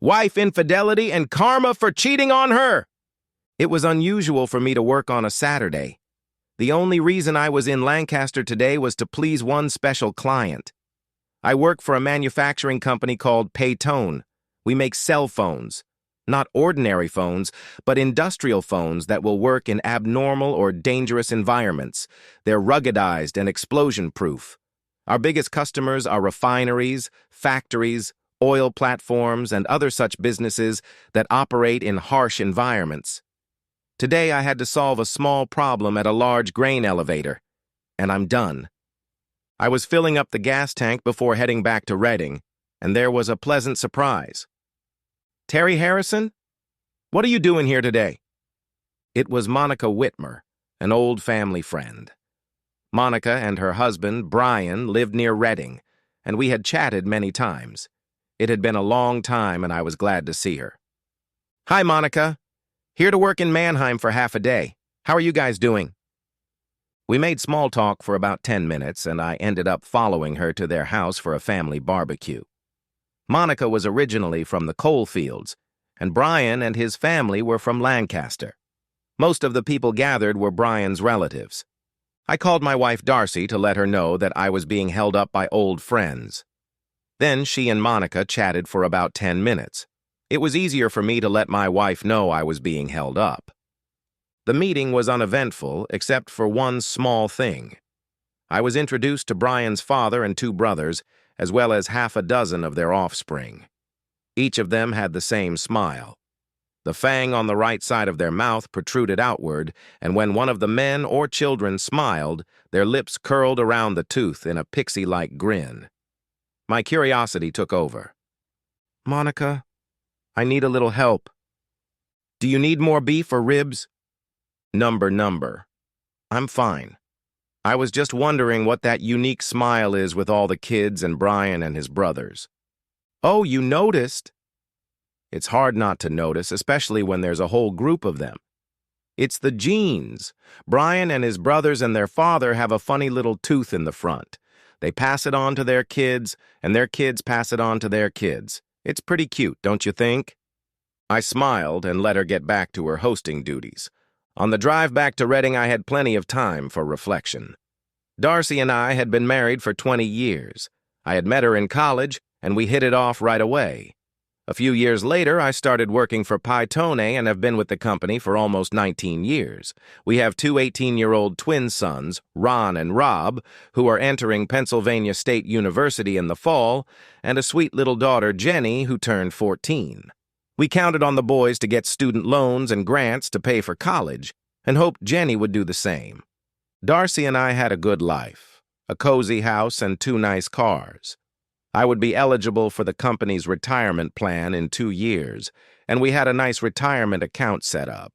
wife infidelity, and karma for cheating on her. It was unusual for me to work on a Saturday. The only reason I was in Lancaster today was to please one special client. I work for a manufacturing company called Paytone. We make cell phones. Not ordinary phones, but industrial phones that will work in abnormal or dangerous environments. They're ruggedized and explosion-proof. Our biggest customers are refineries, factories, oil platforms, and other such businesses that operate in harsh environments. Today I had to solve a small problem at a large grain elevator, and I'm done. I was filling up the gas tank before heading back to Reading, and there was a pleasant surprise. "Terry Harrison? What are you doing here today?" It was Monica Whitmer, an old family friend. Monica and her husband, Brian, lived near Reading, and we had chatted many times. It had been a long time, and I was glad to see her. "Hi, Monica. Here to work in Mannheim for half a day. How are you guys doing?" We made small talk for about 10 minutes, and I ended up following her to their house for a family barbecue. Monica was originally from the coal fields, and Brian and his family were from Lancaster. Most of the people gathered were Brian's relatives. I called my wife Darcy to let her know that I was being held up by old friends. Then she and Monica chatted for about 10 minutes. It was easier for me to let my wife know I was being held up. The meeting was uneventful, except for one small thing. I was introduced to Brian's father and 2 brothers, as well as half a dozen of their offspring. Each of them had the same smile. The fang on the right side of their mouth protruded outward, and when one of the men or children smiled, their lips curled around the tooth in a pixie-like grin. My curiosity took over. "Monica, I need a little help. Do you need more beef or ribs?" Number. I'm fine. I was just wondering what that unique smile is with all the kids and Brian and his brothers. "Oh, you noticed?" It's hard not to notice, especially when there's a whole group of them. It's the genes. Brian and his brothers and their father have a funny little tooth in the front. They pass it on to their kids, and their kids pass it on to their kids. It's pretty cute, don't you think? I smiled and let her get back to her hosting duties. On the drive back to Reading, I had plenty of time for reflection. Darcy and I had been married for 20 years. I had met her in college, and we hit it off right away. A few years later, I started working for Paytone and have been with the company for almost 19 years. We have 2 18-year-old twin sons, Ron and Rob, who are entering Pennsylvania State University in the fall, and a sweet little daughter, Jenny, who turned 14. We counted on the boys to get student loans and grants to pay for college, and hoped Jenny would do the same. Darcy and I had a good life, a cozy house and 2 nice cars. I would be eligible for the company's retirement plan in 2 years, and we had a nice retirement account set up.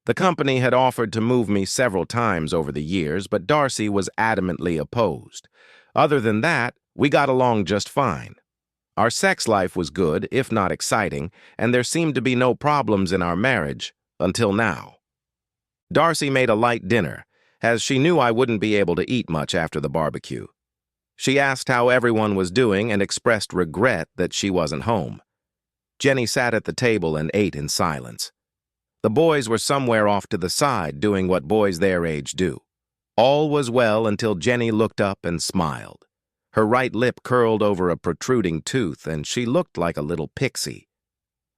The company had offered to move me several times over the years, but Darcy was adamantly opposed. Other than that, we got along just fine. Our sex life was good, if not exciting, and there seemed to be no problems in our marriage, until now. Darcy made a light dinner, as she knew I wouldn't be able to eat much after the barbecue. She asked how everyone was doing and expressed regret that she wasn't home. Jenny sat at the table and ate in silence. The boys were somewhere off to the side doing what boys their age do. All was well until Jenny looked up and smiled. Her right lip curled over a protruding tooth, and she looked like a little pixie.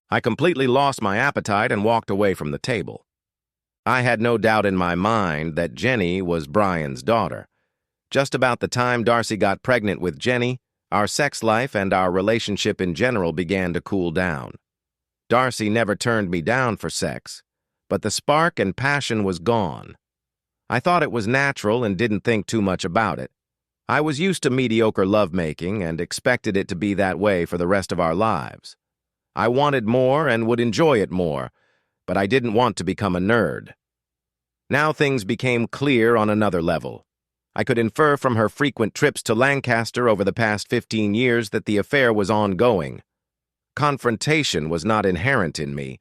I completely lost my appetite and walked away from the table. I had no doubt in my mind that Jenny was Brian's daughter. Just about the time Darcy got pregnant with Jenny, our sex life and our relationship in general began to cool down. Darcy never turned me down for sex, but the spark and passion was gone. I thought it was natural and didn't think too much about it. I was used to mediocre lovemaking and expected it to be that way for the rest of our lives. I wanted more and would enjoy it more, but I didn't want to become a nerd. Now things became clear on another level. I could infer from her frequent trips to Lancaster over the past 15 years that the affair was ongoing. Confrontation was not inherent in me,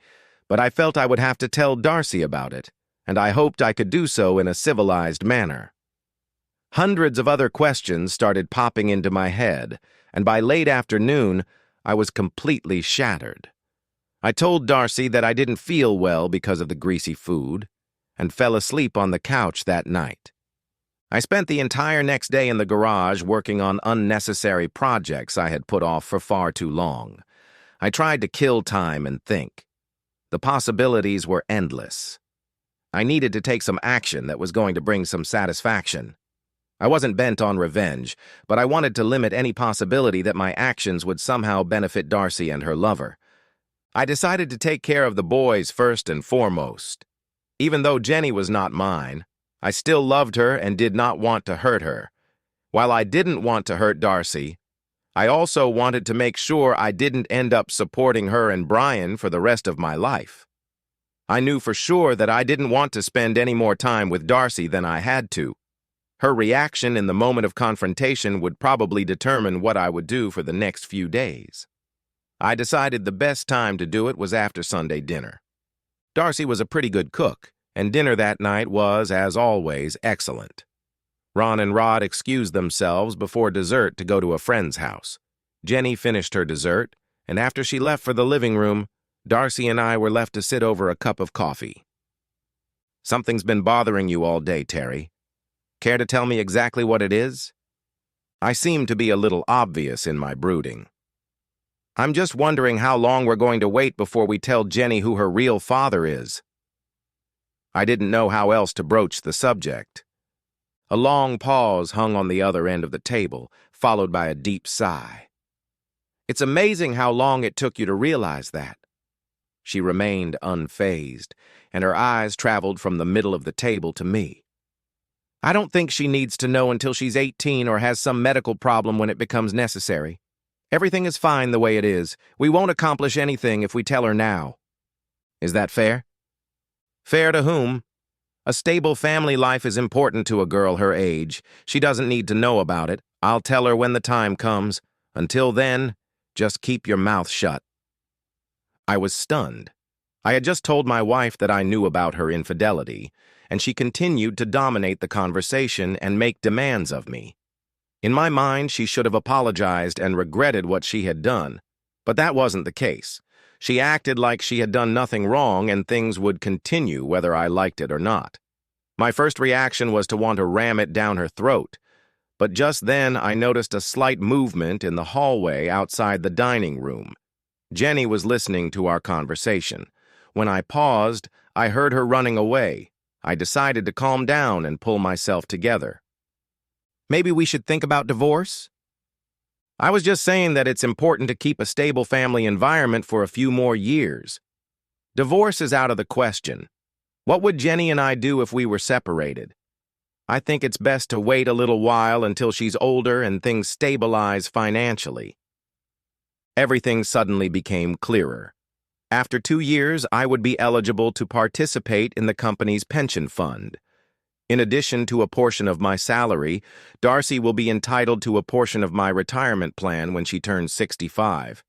but I felt I would have to tell Darcy about it, and I hoped I could do so in a civilized manner. Hundreds of other questions started popping into my head, and by late afternoon, I was completely shattered. I told Darcy that I didn't feel well because of the greasy food, and fell asleep on the couch that night. I spent the entire next day in the garage working on unnecessary projects I had put off for far too long. I tried to kill time and think. The possibilities were endless. I needed to take some action that was going to bring some satisfaction. I wasn't bent on revenge, but I wanted to limit any possibility that my actions would somehow benefit Darcy and her lover. I decided to take care of the boys first and foremost. Even though Jenny was not mine, I still loved her and did not want to hurt her. While I didn't want to hurt Darcy, I also wanted to make sure I didn't end up supporting her and Brian for the rest of my life. I knew for sure that I didn't want to spend any more time with Darcy than I had to. Her reaction in the moment of confrontation would probably determine what I would do for the next few days. I decided the best time to do it was after Sunday dinner. Darcy was a pretty good cook, and dinner that night was, as always, excellent. Ron and Rod excused themselves before dessert to go to a friend's house. Jenny finished her dessert, and after she left for the living room, Darcy and I were left to sit over a cup of coffee. "Something's been bothering you all day, Terry. Care to tell me exactly what it is?" I seem to be a little obvious in my brooding. "I'm just wondering how long we're going to wait before we tell Jenny who her real father is." I didn't know how else to broach the subject. A long pause hung on the other end of the table, followed by a deep sigh. "It's amazing how long it took you to realize that." She remained unfazed, and her eyes traveled from the middle of the table to me. "I don't think she needs to know until she's 18 or has some medical problem when it becomes necessary. Everything is fine the way it is. We won't accomplish anything if we tell her now." "Is that fair?" "Fair to whom? A stable family life is important to a girl her age. She doesn't need to know about it. I'll tell her when the time comes. Until then, just keep your mouth shut." I was stunned. I had just told my wife that I knew about her infidelity, and she continued to dominate the conversation and make demands of me. In my mind, she should have apologized and regretted what she had done, but that wasn't the case. She acted like she had done nothing wrong and things would continue whether I liked it or not. My first reaction was to want to ram it down her throat, but just then I noticed a slight movement in the hallway outside the dining room. Jenny was listening to our conversation. When I paused, I heard her running away. I decided to calm down and pull myself together. "Maybe we should think about divorce?" "I was just saying that it's important to keep a stable family environment for a few more years. Divorce is out of the question. What would Jenny and I do if we were separated? I think it's best to wait a little while until she's older and things stabilize financially." Everything suddenly became clearer. After 2 years, I would be eligible to participate in the company's pension fund. In addition to a portion of my salary, Darcy will be entitled to a portion of my retirement plan when she turns 65.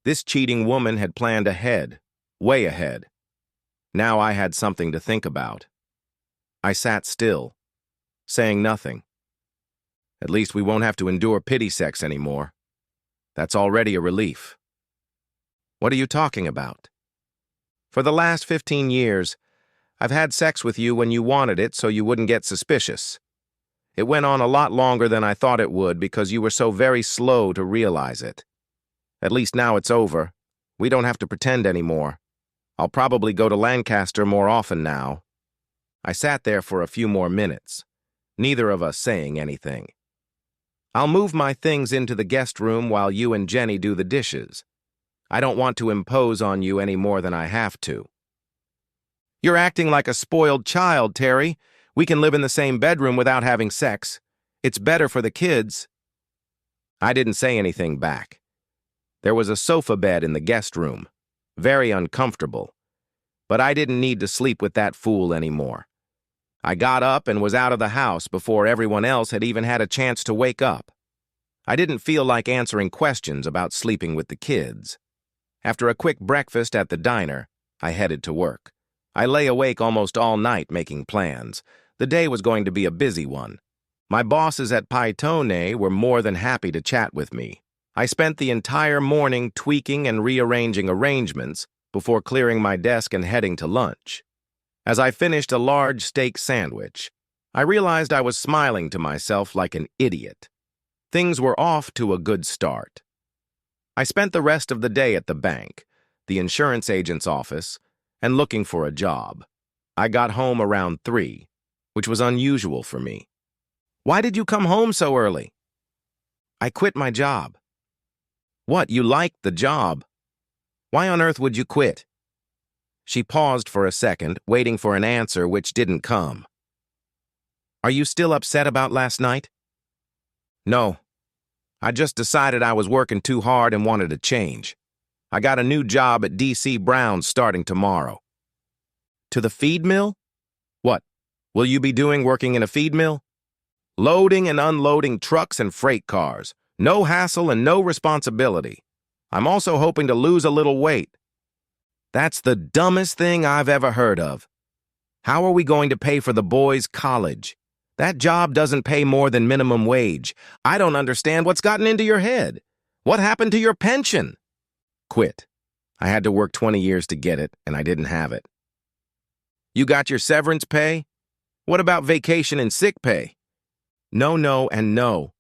This cheating woman had planned ahead, way ahead. Now I had something to think about. I sat still, saying nothing. At least we won't have to endure pity sex anymore. That's already a relief. "What are you talking about?" "For the last 15 years, I've had sex with you when you wanted it so you wouldn't get suspicious. It went on a lot longer than I thought it would because you were so very slow to realize it. At least now it's over. We don't have to pretend anymore. I'll probably go to Lancaster more often now." I sat there for a few more minutes, neither of us saying anything. "I'll move my things into the guest room while you and Jenny do the dishes. I don't want to impose on you any more than I have to." "You're acting like a spoiled child, Terry. We can live in the same bedroom without having sex. It's better for the kids." I didn't say anything back. There was a sofa bed in the guest room, very uncomfortable, but I didn't need to sleep with that fool anymore. I got up and was out of the house before everyone else had even had a chance to wake up. I didn't feel like answering questions about sleeping with the kids. After a quick breakfast at the diner, I headed to work. I lay awake almost all night making plans. The day was going to be a busy one. My bosses at Paitone were more than happy to chat with me. I spent the entire morning tweaking and rearranging arrangements before clearing my desk and heading to lunch. As I finished a large steak sandwich, I realized I was smiling to myself like an idiot. Things were off to a good start. I spent the rest of the day at the bank, the insurance agent's office, and looking for a job. I got home around 3, which was unusual for me. "Why did you come home so early?" "I quit my job." "What, you liked the job? Why on earth would you quit?" She paused for a second, waiting for an answer which didn't come. "Are you still upset about last night?" "No. I just decided I was working too hard and wanted a change. I got a new job at D.C. Brown starting tomorrow." "To the feed mill? What will you be doing working in a feed mill?" "Loading and unloading trucks and freight cars. No hassle and no responsibility. I'm also hoping to lose a little weight." "That's the dumbest thing I've ever heard of. How are we going to pay for the boys' college? That job doesn't pay more than minimum wage. I don't understand what's gotten into your head. What happened to your pension?" "Quit. I had to work 20 years to get it, and I didn't have it." "You got your severance pay? What about vacation and sick pay?" "No, no, and no.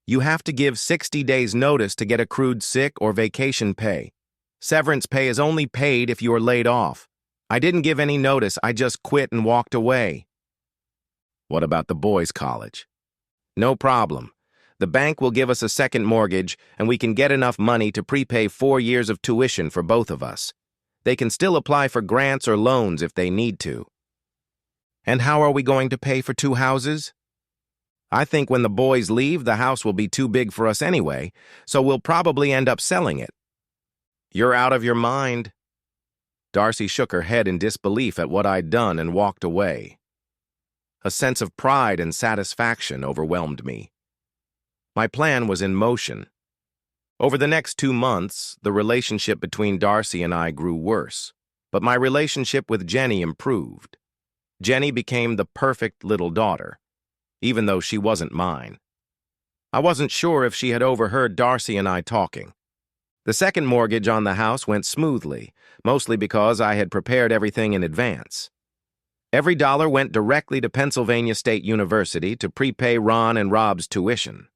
You have to give 60 days notice to get accrued sick or vacation pay. Severance pay is only paid if you are laid off. I didn't give any notice, I just quit and walked away." "What about the boys' college?" "No problem. The bank will give us a second mortgage, and we can get enough money to prepay 4 years of tuition for both of us. They can still apply for grants or loans if they need to." "And how are we going to pay for 2 houses?" "I think when the boys leave, the house will be too big for us anyway, so we'll probably end up selling it." "You're out of your mind." Darcy shook her head in disbelief at what I'd done and walked away. A sense of pride and satisfaction overwhelmed me. My plan was in motion. Over the next 2 months, the relationship between Darcy and I grew worse, but my relationship with Jenny improved. Jenny became the perfect little daughter, even though she wasn't mine. I wasn't sure if she had overheard Darcy and I talking. The second mortgage on the house went smoothly, mostly because I had prepared everything in advance. Every dollar went directly to Pennsylvania State University to prepay Ron and Rob's tuition.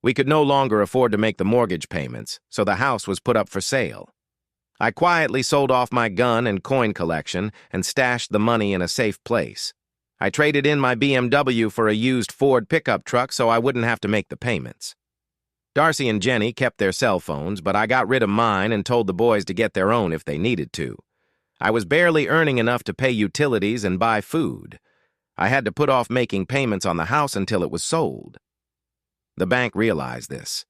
We could no longer afford to make the mortgage payments, so the house was put up for sale. I quietly sold off my gun and coin collection and stashed the money in a safe place. I traded in my BMW for a used Ford pickup truck so I wouldn't have to make the payments. Darcy and Jenny kept their cell phones, but I got rid of mine and told the boys to get their own if they needed to. I was barely earning enough to pay utilities and buy food. I had to put off making payments on the house until it was sold. The bank realized this.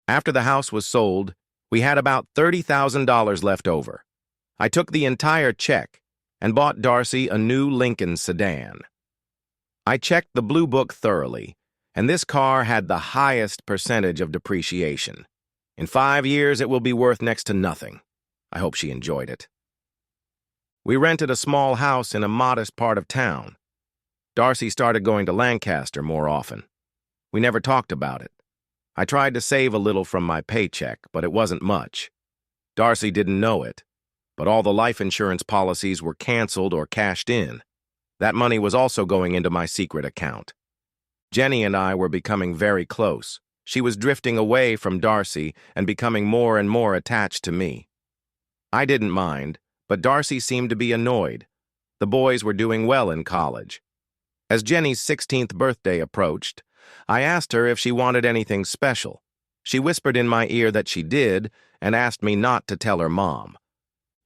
After the house was sold, we had about $30,000 left over. I took the entire check and bought Darcy a new Lincoln sedan. I checked the Blue Book thoroughly, and this car had the highest percentage of depreciation. In 5 years, it will be worth next to nothing. I hope she enjoyed it. We rented a small house in a modest part of town. Darcy started going to Lancaster more often. We never talked about it. I tried to save a little from my paycheck, but it wasn't much. Darcy didn't know it, but all the life insurance policies were canceled or cashed in. That money was also going into my secret account. Jenny and I were becoming very close. She was drifting away from Darcy and becoming more and more attached to me. I didn't mind, but Darcy seemed to be annoyed. The boys were doing well in college. As Jenny's 16th birthday approached, I asked her if she wanted anything special. She whispered in my ear that she did and asked me not to tell her mom.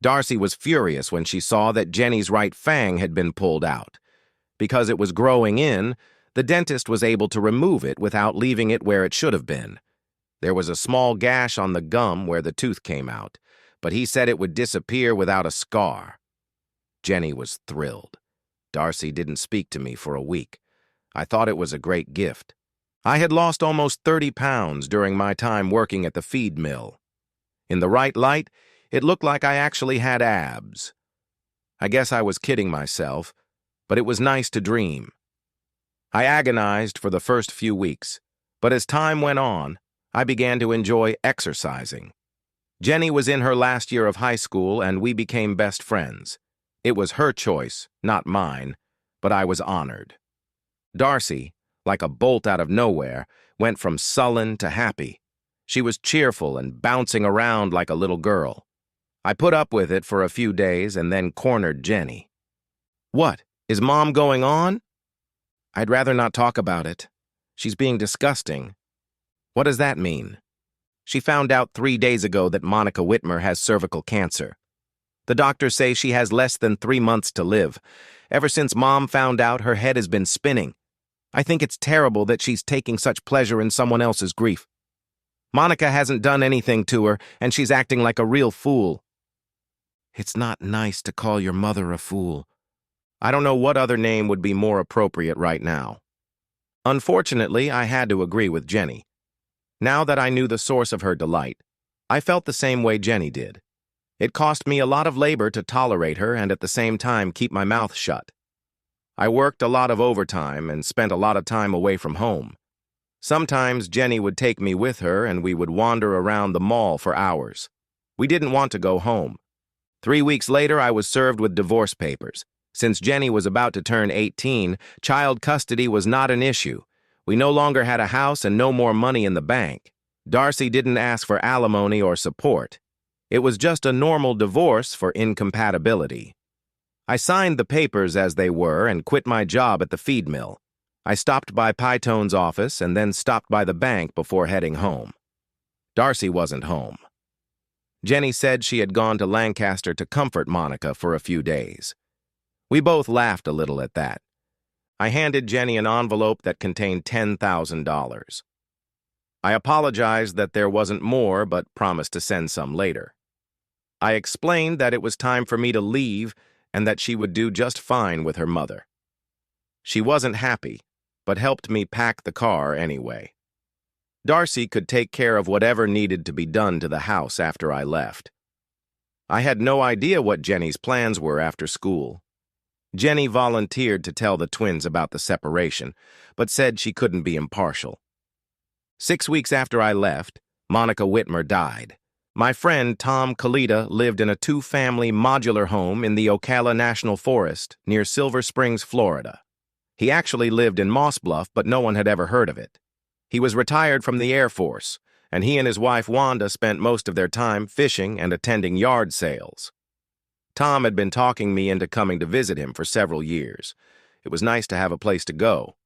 Darcy was furious when she saw that Jenny's right fang had been pulled out. Because it was growing in, the dentist was able to remove it without leaving it where it should have been. There was a small gash on the gum where the tooth came out, but he said it would disappear without a scar. Jenny was thrilled. Darcy didn't speak to me for a week. I thought it was a great gift. I had lost almost 30 pounds during my time working at the feed mill. In the right light, it looked like I actually had abs. I guess I was kidding myself, but it was nice to dream. I agonized for the first few weeks, but as time went on, I began to enjoy exercising. Jenny was in her last year of high school, and we became best friends. It was her choice, not mine, but I was honored. Darcy, like a bolt out of nowhere, went from sullen to happy. She was cheerful and bouncing around like a little girl. I put up with it for a few days and then cornered Jenny. "What? Is Mom going on?" "I'd rather not talk about it. She's being disgusting." "What does that mean?" "She found out 3 days ago that Monica Whitmer has cervical cancer. The doctors say she has less than 3 months to live. Ever since Mom found out, her head has been spinning. I think it's terrible that she's taking such pleasure in someone else's grief. Monica hasn't done anything to her, and she's acting like a real fool." "It's not nice to call your mother a fool." I don't know what other name would be more appropriate right now. Unfortunately, I had to agree with Jenny. Now that I knew the source of her delight, I felt the same way Jenny did. It cost me a lot of labor to tolerate her and at the same time keep my mouth shut. I worked a lot of overtime and spent a lot of time away from home. Sometimes Jenny would take me with her and we would wander around the mall for hours. We didn't want to go home. 3 weeks later, I was served with divorce papers. Since Jenny was about to turn 18, child custody was not an issue. We no longer had a house and no more money in the bank. Darcy didn't ask for alimony or support. It was just a normal divorce for incompatibility. I signed the papers as they were and quit my job at the feed mill. I stopped by Pytone's office and then stopped by the bank before heading home. Darcy wasn't home. Jenny said she had gone to Lancaster to comfort Monica for a few days. We both laughed a little at that. I handed Jenny an envelope that contained $10,000. I apologized that there wasn't more, but promised to send some later. I explained that it was time for me to leave and that she would do just fine with her mother. She wasn't happy, but helped me pack the car anyway. Darcy could take care of whatever needed to be done to the house after I left. I had no idea what Jenny's plans were after school. Jenny volunteered to tell the twins about the separation, but said she couldn't be impartial. 6 weeks after I left, Monica Whitmer died. My friend Tom Kalita lived in a 2-family modular home in the Ocala National Forest near Silver Springs, Florida. He actually lived in Moss Bluff, but no one had ever heard of it. He was retired from the Air Force, and he and his wife Wanda spent most of their time fishing and attending yard sales. Tom had been talking me into coming to visit him for several years. It was nice to have a place to go.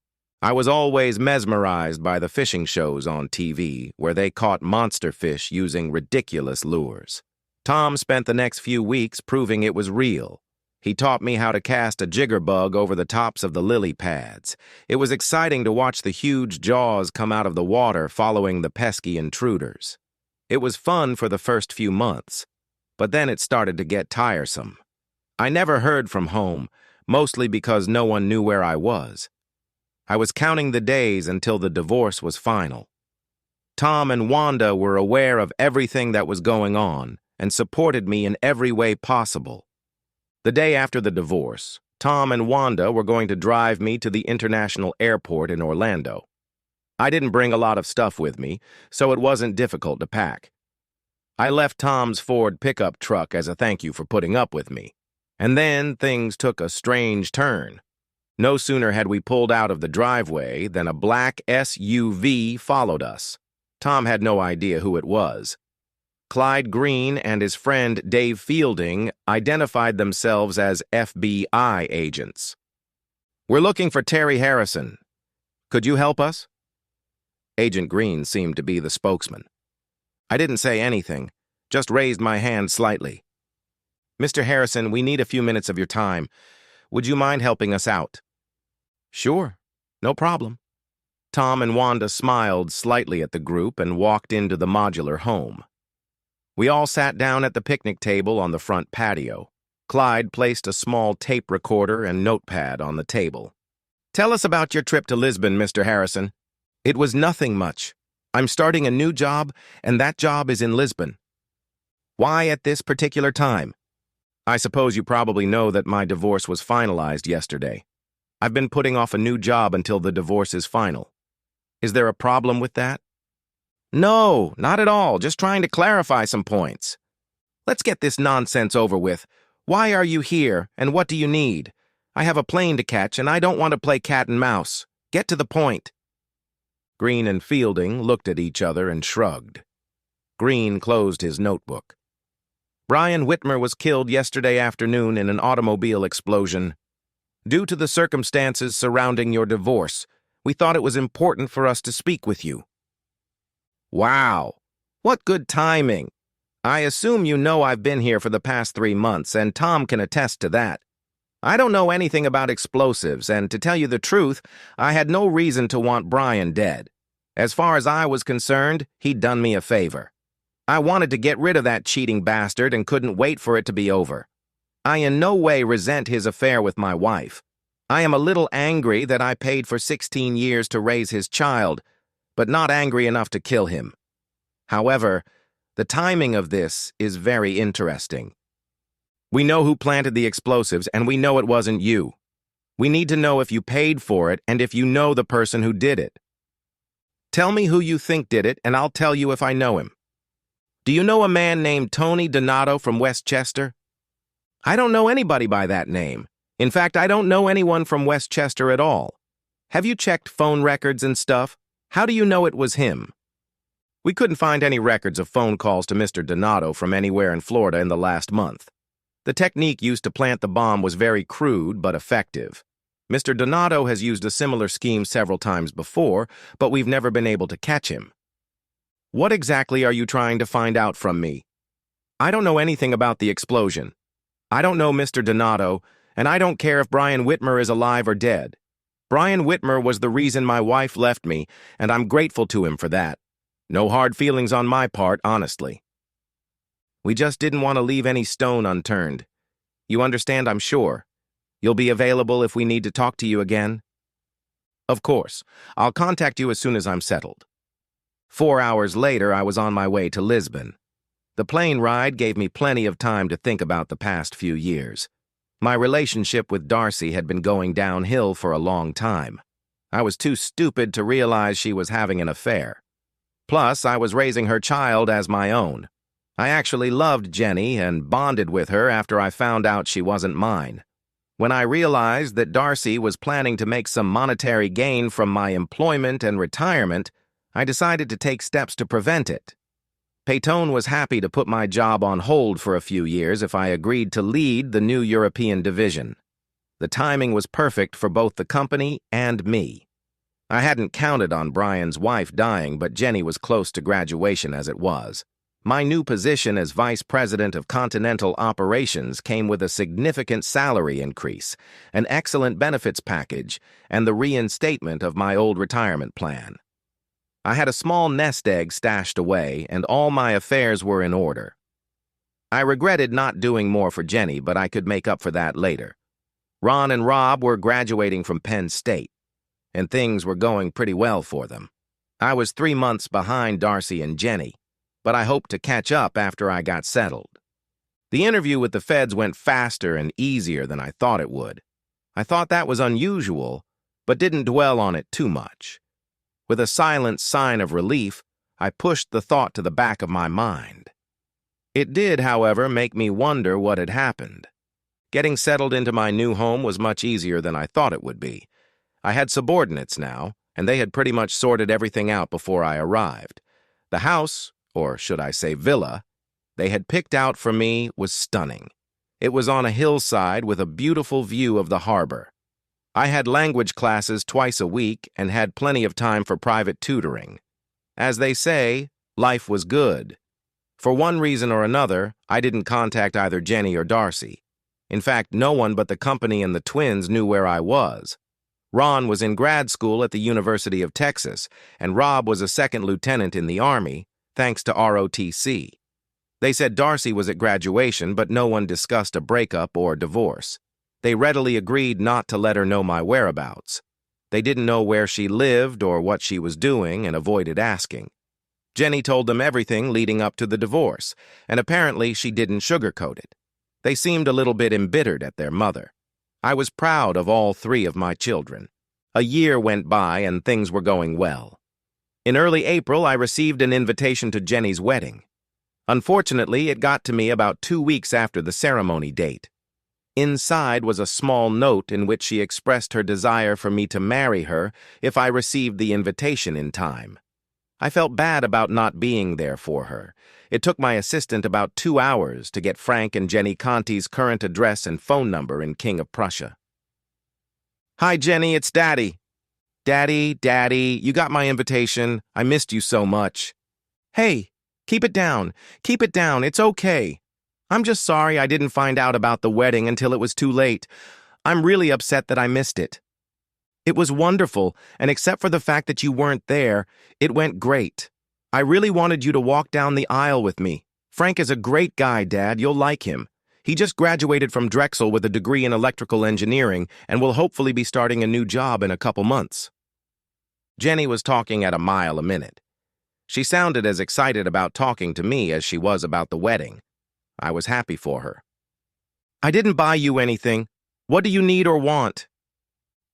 I was always mesmerized by the fishing shows on TV, where they caught monster fish using ridiculous lures. Tom spent the next few weeks proving it was real. He taught me how to cast a jiggerbug over the tops of the lily pads. It was exciting to watch the huge jaws come out of the water following the pesky intruders. It was fun for the first few months, but then it started to get tiresome. I never heard from home, mostly because no one knew where I was. I was counting the days until the divorce was final. Tom and Wanda were aware of everything that was going on and supported me in every way possible. The day after the divorce, Tom and Wanda were going to drive me to the international airport in Orlando. I didn't bring a lot of stuff with me, so it wasn't difficult to pack. I left Tom's Ford pickup truck as a thank you for putting up with me. And then things took a strange turn. No sooner had we pulled out of the driveway than a black SUV followed us. Tom had no idea who it was. Clyde Green and his friend Dave Fielding identified themselves as FBI agents. "We're looking for Terry Harrison. Could you help us?" Agent Green seemed to be the spokesman. I didn't say anything, just raised my hand slightly. "Mr. Harrison, we need a few minutes of your time. Would you mind helping us out?" "Sure, no problem." Tom and Wanda smiled slightly at the group and walked into the modular home. We all sat down at the picnic table on the front patio. Clyde placed a small tape recorder and notepad on the table. "Tell us about your trip to Lisbon, Mr. Harrison." "It was nothing much. I'm starting a new job, and that job is in Lisbon." "Why at this particular time?" "I suppose you probably know that my divorce was finalized yesterday. I've been putting off a new job until the divorce is final. Is there a problem with that?" No, not at all. Just trying to clarify some points. Let's get this nonsense over with. Why are you here, and what do you need? I have a plane to catch, and I don't want to play cat and mouse. Get to the point. Green and Fielding looked at each other and shrugged. Green closed his notebook. Brian Whitmer was killed yesterday afternoon in an automobile explosion. Due to the circumstances surrounding your divorce, we thought it was important for us to speak with you. Wow, what good timing. I assume you know I've been here for the past 3 months, and Tom can attest to that. I don't know anything about explosives, and to tell you the truth, I had no reason to want Brian dead. As far as I was concerned, he'd done me a favor. I wanted to get rid of that cheating bastard and couldn't wait for it to be over. I in no way resent his affair with my wife. I am a little angry that I paid for 16 years to raise his child, but not angry enough to kill him. However, the timing of this is very interesting. We know who planted the explosives, and we know it wasn't you. We need to know if you paid for it and if you know the person who did it. Tell me who you think did it, and I'll tell you if I know him. Do you know a man named Tony Donato from Westchester? I don't know anybody by that name. In fact, I don't know anyone from Westchester at all. Have you checked phone records and stuff? How do you know it was him? We couldn't find any records of phone calls to Mr. Donato from anywhere in Florida in the last month. The technique used to plant the bomb was very crude but effective. Mr. Donato has used a similar scheme several times before, but we've never been able to catch him. What exactly are you trying to find out from me? I don't know anything about the explosion. I don't know Mr. Donato, and I don't care if Brian Whitmer is alive or dead. Brian Whitmer was the reason my wife left me, and I'm grateful to him for that. No hard feelings on my part, honestly. We just didn't want to leave any stone unturned. You understand, I'm sure. You'll be available if we need to talk to you again? Of course. I'll contact you as soon as I'm settled. 4 hours later, I was on my way to Lisbon. The plane ride gave me plenty of time to think about the past few years. My relationship with Darcy had been going downhill for a long time. I was too stupid to realize she was having an affair. Plus, I was raising her child as my own. I actually loved Jenny and bonded with her after I found out she wasn't mine. When I realized that Darcy was planning to make some monetary gain from my employment and retirement, I decided to take steps to prevent it. Peyton was happy to put my job on hold for a few years if I agreed to lead the new European division. The timing was perfect for both the company and me. I hadn't counted on Brian's wife dying, but Jenny was close to graduation as it was. My new position as Vice President of Continental Operations came with a significant salary increase, an excellent benefits package, and the reinstatement of my old retirement plan. I had a small nest egg stashed away, and all my affairs were in order. I regretted not doing more for Jenny, but I could make up for that later. Ron and Rob were graduating from Penn State, and things were going pretty well for them. I was 3 months behind Darcy and Jenny, but I hoped to catch up after I got settled. The interview with the feds went faster and easier than I thought it would. I thought that was unusual, but didn't dwell on it too much. With a silent sign of relief, I pushed the thought to the back of my mind. It did, however, make me wonder what had happened. Getting settled into my new home was much easier than I thought it would be. I had subordinates now, and they had pretty much sorted everything out before I arrived. The house, or should I say villa, they had picked out for me was stunning. It was on a hillside with a beautiful view of the harbor. I had language classes twice a week and had plenty of time for private tutoring. As they say, life was good. For one reason or another, I didn't contact either Jenny or Darcy. In fact, no one but the company and the twins knew where I was. Ron was in grad school at the University of Texas, and Rob was a second lieutenant in the Army, thanks to ROTC. They said Darcy was at graduation, but no one discussed a breakup or divorce. They readily agreed not to let her know my whereabouts. They didn't know where she lived or what she was doing and avoided asking. Jenny told them everything leading up to the divorce, and apparently she didn't sugarcoat it. They seemed a little bit embittered at their mother. I was proud of all 3 of my children. A year went by and things were going well. In early April, I received an invitation to Jenny's wedding. Unfortunately, it got to me about 2 weeks after the ceremony date. Inside was a small note in which she expressed her desire for me to marry her if I received the invitation in time. I felt bad about not being there for her. It took my assistant about 2 hours to get Frank and Jenny Conti's current address and phone number in King of Prussia. "Hi, Jenny, it's Daddy." Daddy, you got my invitation. I missed you so much." "Hey, keep it down. Keep it down. It's okay. I'm just sorry I didn't find out about the wedding until it was too late. I'm really upset that I missed it. It was wonderful, and except for the fact that you weren't there, it went great. I really wanted you to walk down the aisle with me. Frank is a great guy, Dad. You'll like him. He just graduated from Drexel with a degree in electrical engineering and will hopefully be starting a new job in a couple months." Jenny was talking at a mile a minute. She sounded as excited about talking to me as she was about the wedding. I was happy for her. "I didn't buy you anything. What do you need or want?"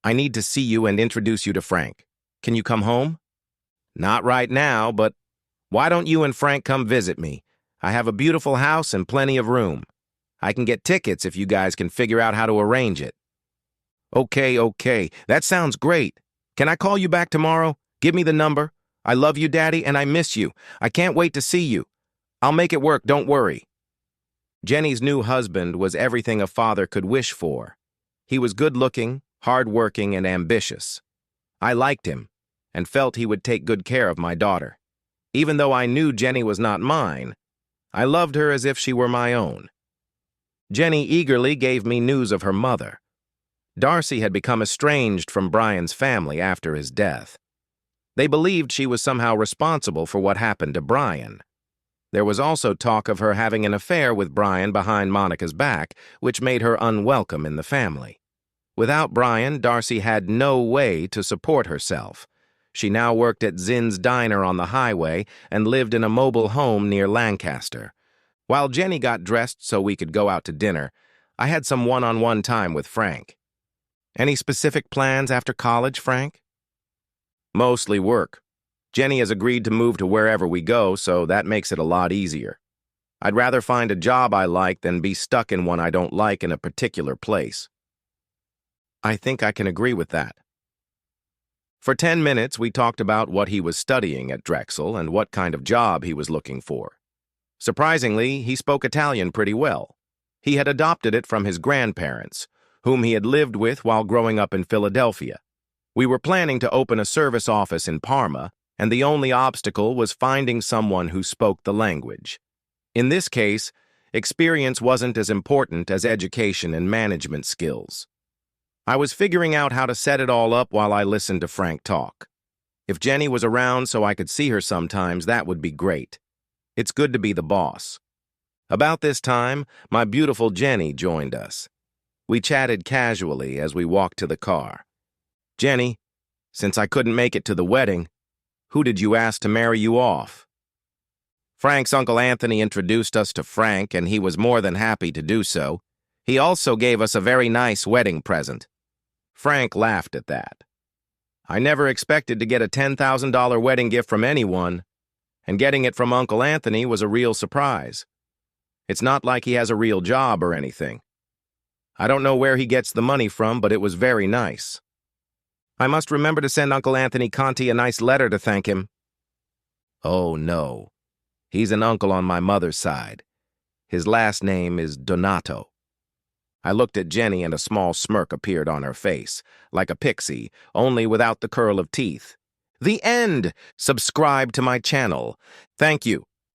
"I need to see you and introduce you to Frank. Can you come home?" "Not right now, but why don't you and Frank come visit me? I have a beautiful house and plenty of room. I can get tickets if you guys can figure out how to arrange it." Okay. That sounds great. Can I call you back tomorrow? Give me the number. I love you, Daddy, and I miss you. I can't wait to see you. I'll make it work, don't worry. Jenny's new husband was everything a father could wish for. He was good-looking, hard-working, and ambitious. I liked him and felt he would take good care of my daughter. Even though I knew Jenny was not mine, I loved her as if she were my own. Jenny eagerly gave me news of her mother. Darcy had become estranged from Brian's family after his death. They believed she was somehow responsible for what happened to Brian. There was also talk of her having an affair with Brian behind Monica's back, which made her unwelcome in the family. Without Brian, Darcy had no way to support herself. She now worked at Zinn's Diner on the highway and lived in a mobile home near Lancaster. While Jenny got dressed so we could go out to dinner, I had some one-on-one time with Frank. "Any specific plans after college, Frank?" "Mostly work. Jenny has agreed to move to wherever we go, so that makes it a lot easier. I'd rather find a job I like than be stuck in one I don't like in a particular place." "I think I can agree with that." For 10 minutes, we talked about what he was studying at Drexel and what kind of job he was looking for. Surprisingly, he spoke Italian pretty well. He had adopted it from his grandparents, whom he had lived with while growing up in Philadelphia. We were planning to open a service office in Parma, and the only obstacle was finding someone who spoke the language. In this case, experience wasn't as important as education and management skills. I was figuring out how to set it all up while I listened to Frank talk. If Jenny was around so I could see her sometimes, that would be great. It's good to be the boss. About this time, my beautiful Jenny joined us. We chatted casually as we walked to the car. "Jenny, since I couldn't make it to the wedding, who did you ask to marry you off?" Frank's Uncle Anthony introduced us to Frank, and he was more than happy to do so. He also gave us a very nice wedding present. Frank laughed at that. I never expected to get a $10,000 wedding gift from anyone, and getting it from Uncle Anthony was a real surprise. It's not like he has a real job or anything. I don't know where he gets the money from, but it was very nice. I must remember to send Uncle Anthony Conti a nice letter to thank him. Oh, no. He's an uncle on my mother's side. His last name is Donato. I looked at Jenny and a small smirk appeared on her face, like a pixie, only without the curl of teeth. The end! Subscribe to my channel. Thank you.